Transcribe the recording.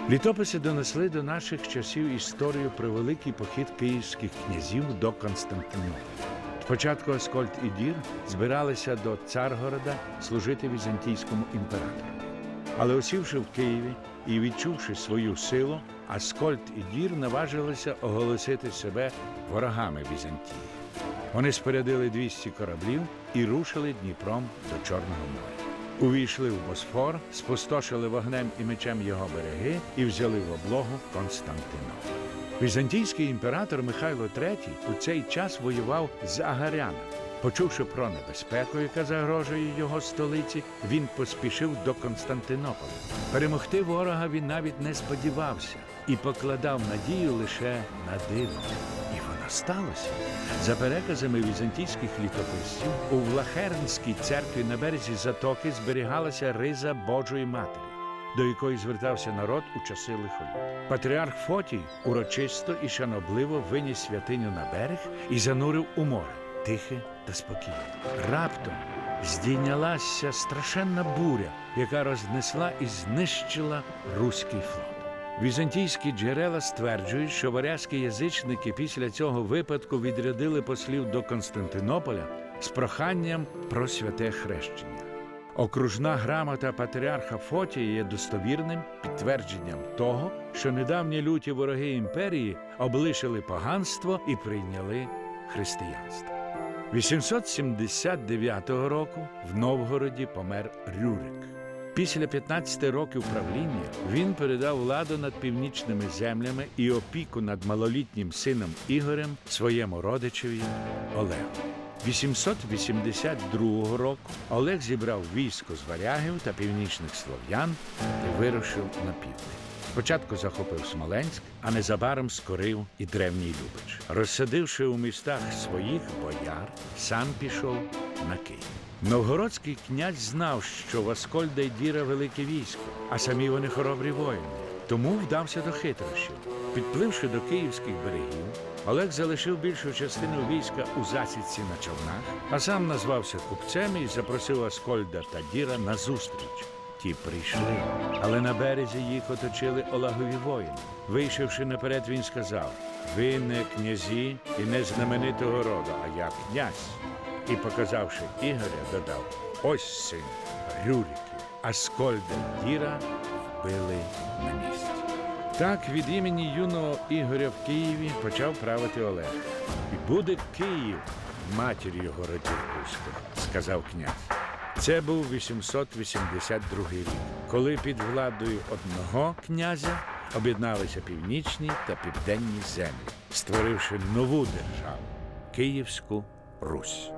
Літописи донесли до наших часів історію про великий похід київських князів до Константинополя. Спочатку Аскольд і Дір збиралися до Царгорода служити візантійському імператору. Але осівши в Києві і відчувши свою силу, Аскольд і Дір наважилися оголосити себе ворогами Візантії. Вони спорядили 200 кораблів і рушили Дніпром до Чорного моря. Увійшли в Босфор, спустошили вогнем і мечем його береги і взяли в облогу Константинополь. Візантійський імператор Михайло III у цей час воював з агарянами. Почувши про небезпеку, яка загрожує його столиці, він поспішив до Константинополя. Перемогти ворога він навіть не сподівався і покладав надію лише на диво. І воно сталося. За переказами візантійських літописців, у Влахернській церкві на березі затоки зберігалася риза Божої Матері, до якої звертався народ у часи лихоліття. Патріарх Фотій урочисто і шанобливо виніс святиню на берег і занурив у море, тихе та спокійне. Раптом здійнялася страшенна буря, яка рознесла і знищила руський флот. Візантійські джерела стверджують, що варязькі язичники після цього випадку відрядили послів до Константинополя з проханням про святе хрещення. Окружна грамота патріарха Фотія є достовірним підтвердженням того, що недавні люті вороги імперії облишили поганство і прийняли християнство. 879 року в Новгороді помер Рюрик. Після 15 років правління він передав владу над північними землями і опіку над малолітнім сином Ігорем своєму родичеві Олегу. 882 року Олег зібрав військо з варягів та північних слов'ян і вирушив на південь. Спочатку захопив Смоленськ, а незабаром скорив і Древній Любич. Розсадивши у містах своїх бояр, сам пішов на Київ. Новгородський князь знав, що в Аскольда й Діра велике військо, а самі вони хоробрі воїни. Тому вдався до хитрощів. Підпливши до київських берегів, Олег залишив більшу частину війська у засідці на човнах, а сам назвався купцем і запросив Аскольда та Діра на зустріч. Ті прийшли, але на березі їх оточили Олегові воїни. Вийшовши наперед, він сказав: «Ви не князі і не знаменитого роду, а я князь». І, показавши Ігоря, додав: «Ось син Рюриків». Аскольда й Діра вбили на місці. Так від імені юного Ігоря в Києві почав правити Олег. «І буде Київ матір'ю його родів руського», – сказав князь. Це був 882 рік, коли під владою одного князя об'єдналися північні та південні землі, створивши нову державу – Київську Русь.